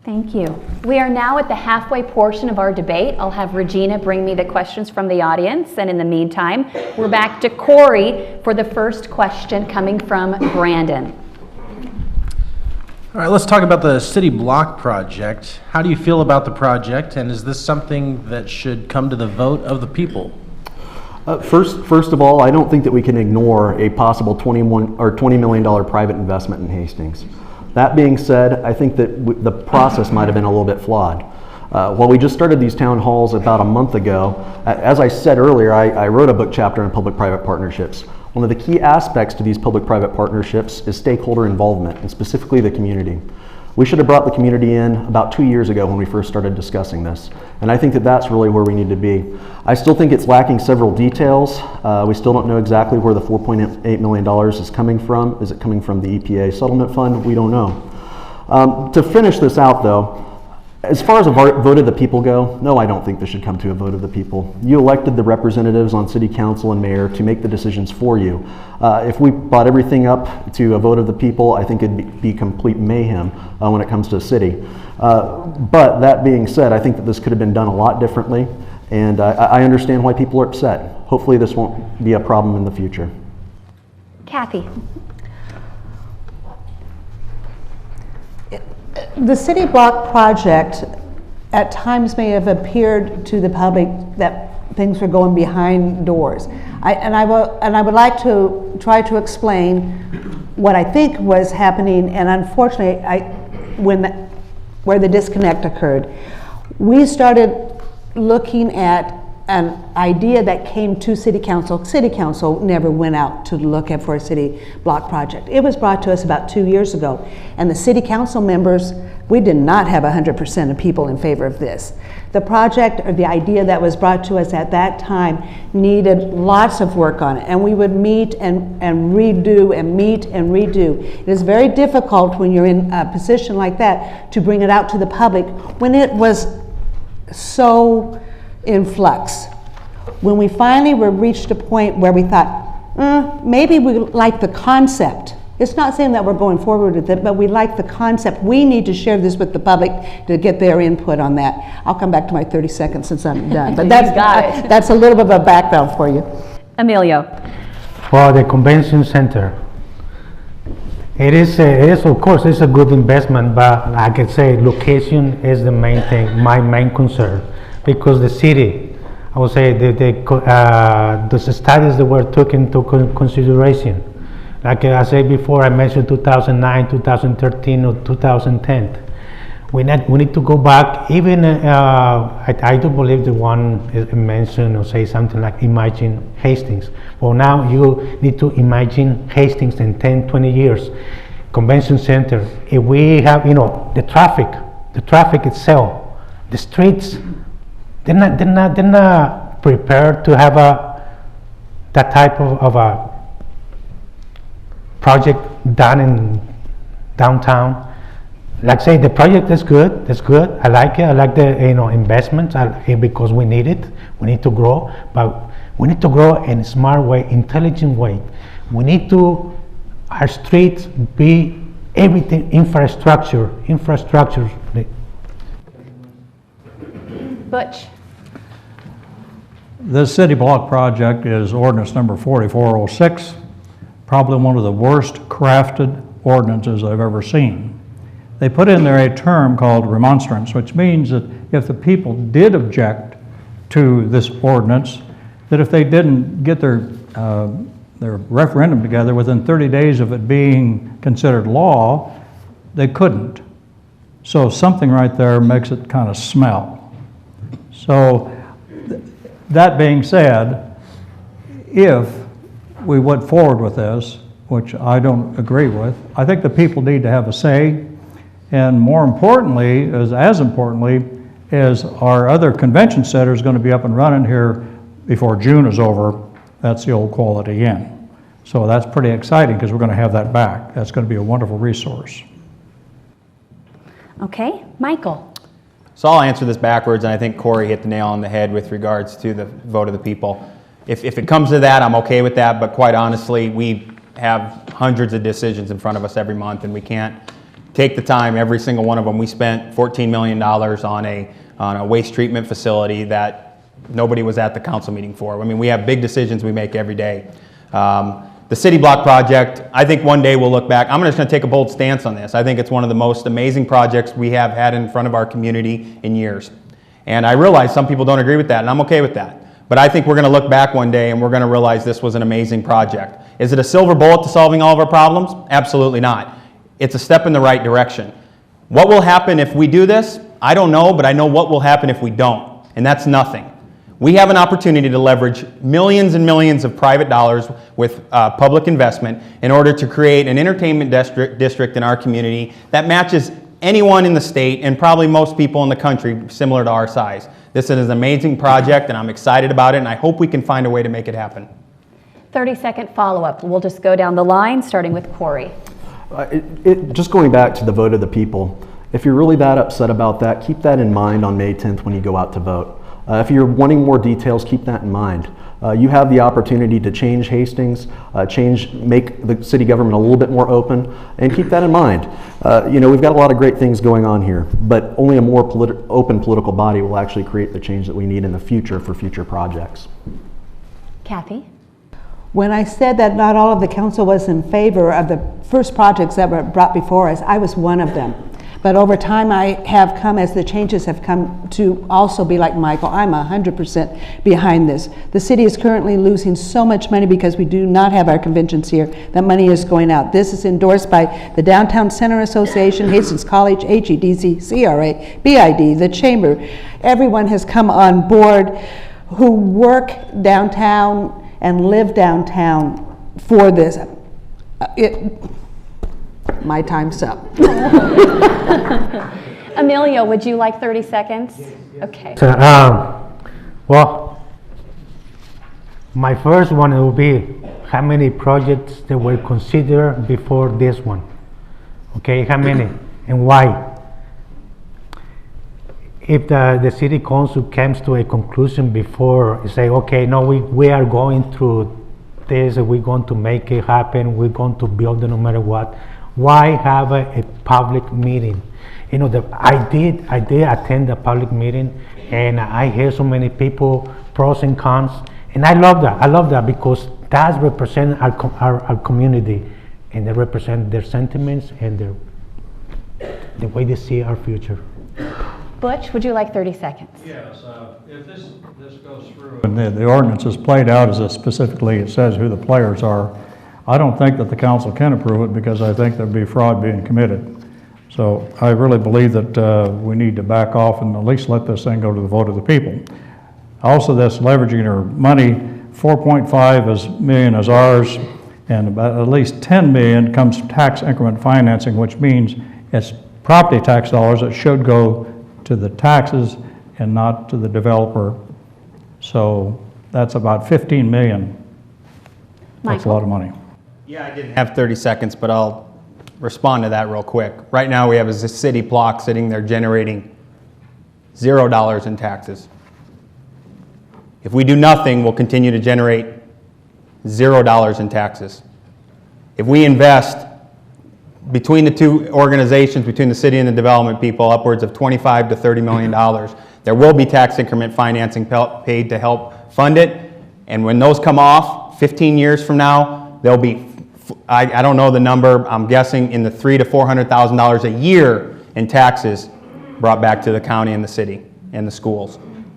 Thank you. We are now at the halfway portion of our debate. I'll have Regina bring me the questions from the audience, and in the meantime, we're back to Corey for the first question coming from Brandon. All right, let's talk about the city block project. How do you feel about the project, and is this something that should come to the vote of the people? First of all, I don't think that we can ignore a possible $20 million private investment in Hastings. That being said, I think that the process might have been a little bit flawed. While we just started these town halls about a month ago, as I said earlier, I wrote a book chapter on public-private partnerships. One of the key aspects to these public-private partnerships is stakeholder involvement, and specifically the community. We should have brought the community in about 2 years ago when we first started discussing this, and I think that that's really where we need to be. I still think it's lacking several details. We still don't know exactly where the $4.8 million is coming from. Is it coming from the EPA settlement fund? We don't know. To finish this out though, as far as a vote of the people go, no, I don't think this should come to a vote of the people. You elected the representatives on city council and mayor to make the decisions for you. If we brought everything up to a vote of the people, I think it'd be complete mayhem when it comes to a city. But that being said, I think that this could have been done a lot differently, and I understand why people are upset. Hopefully this won't be a problem in the future. Kathy. The city block project at times may have appeared to the public that things were going behind doors. I would like to try to explain what I think was happening, and unfortunately, where the disconnect occurred. We started looking at an idea that came to City Council. City Council never went out to look at for a city block project. It was brought to us about 2 years ago, and the City Council members, we did not have 100% of people in favor of this. The project, or the idea that was brought to us at that time, needed lots of work on it, and we would meet and redo and meet and redo. It is very difficult when you're in a position like that to bring it out to the public when it was so in flux. When we finally reached a point where we thought, maybe we like the concept. It's not saying that we're going forward with it, but we like the concept. We need to share this with the public to get their input on that. I'll come back to my 30 seconds since I'm done. But that's a little bit of a background for you. Emilio. For the convention center, it is of course it's a good investment, but like I say, location is the main thing, my main concern. Because the city, I would say, the studies that were taken into consideration. Like I said before, I mentioned 2009, 2013, or 2010. We need to go back. Even I do believe the one mentioned or say something like imagine Hastings. Well, now you need to imagine Hastings in 10, 20 years. Convention center. If we have, the traffic itself, the streets. They're not prepared to have that type of a project done in downtown. Like say, the project is good. It's good. I like it. I like the investments because we need it. We need to grow, but we need to grow in a smart way, intelligent way. We need our streets be everything infrastructure. Butch. This city block project is ordinance number 4406, probably one of the worst crafted ordinances I've ever seen. They put in there a term called remonstrance, which means that if the people did object to this ordinance, that if they didn't get their referendum together within 30 days of it being considered law, they couldn't. So something right there makes it kind of smell. So that being said, if we went forward with this, which I don't agree with, I think the people need to have a say, and more importantly, as importantly, is our other convention center is going to be up and running here before June is over. That's the old Quality Inn. So that's pretty exciting because we're going to have that back. That's going to be a wonderful resource. Okay, Michael. So I'll answer this backwards, and I think Corey hit the nail on the head with regards to the vote of the people. If it comes to that, I'm okay with that, but quite honestly, we have hundreds of decisions in front of us every month, and we can't take the time, every single one of them. We spent $14 million on a waste treatment facility that nobody was at the council meeting for. I mean, we have big decisions we make every day. The city block project, I think one day we'll look back. I'm just going to take a bold stance on this. I think it's one of the most amazing projects we have had in front of our community in years. And I realize some people don't agree with that, and I'm okay with that. But I think we're going to look back one day and we're going to realize this was an amazing project. Is it a silver bullet to solving all of our problems? Absolutely not. It's a step in the right direction. What will happen if we do this? I don't know, but I know what will happen if we don't, and that's nothing. We have an opportunity to leverage millions and millions of private dollars with public investment in order to create an entertainment district in our community that matches anyone in the state and probably most people in the country similar to our size. This is an amazing project, and I'm excited about it, and I hope we can find a way to make it happen. 30-second follow-up. We'll just go down the line, starting with Corey. Just going back to the vote of the people, if you're really that upset about that, keep that in mind on May 10th when you go out to vote. If you're wanting more details, keep that in mind. You have the opportunity to change Hastings, make the city government a little bit more open, and keep that in mind. We've got a lot of great things going on here, but only a more open political body will actually create the change that we need in the future for future projects. Kathy? When I said that not all of the council was in favor of the first projects that were brought before us, I was one of them. But over time, I have come, as the changes have come, to also be like Michael. I'm 100% behind this. The city is currently losing so much money because we do not have our conventions here. That money is going out. This is endorsed by the Downtown Center Association, Hastings College, HEDC, CRA, BID, the Chamber. Everyone has come on board who work downtown and live downtown for this. My time's up. Emilio, would you like 30 seconds? Okay. So, well, my first one will be how many projects that were considered before this one. Okay, how many and why? If the city council comes to a conclusion before, say, okay, no, we are going through this, we're going to make it happen, we're going to build it no matter what. Why have a public meeting? I did attend the public meeting, and I hear so many people, pros and cons, and I love that. I love that because that represents our community, and they represent their sentiments and the way they see our future. Butch, would you like 30 seconds? Yes, if this goes through and the ordinance is played out as specifically it says who the players are, I don't think that the council can approve it because I think there'd be fraud being committed. So I really believe that we need to back off and at least let this thing go to the vote of the people. Also, this leveraging our money, 4.5 million is ours, and about at least 10 million comes from tax increment financing, which means it's property tax dollars that should go to the taxes and not to the developer. So that's about 15 million. That's a lot of money. Yeah, I didn't have 30 seconds, but I'll respond to that real quick. Right now we have a city block sitting there generating $0 in taxes. If we do nothing, we'll continue to generate $0 in taxes. If we invest between the two organizations, between the city and the development people, upwards of $25 to $30 million, there will be tax increment financing paid to help fund it. And when those come off, 15 years from now, there'll be, I don't know the number, I'm guessing in the $300,000 to $400,000 a year in taxes brought back to the county and the city and the schools.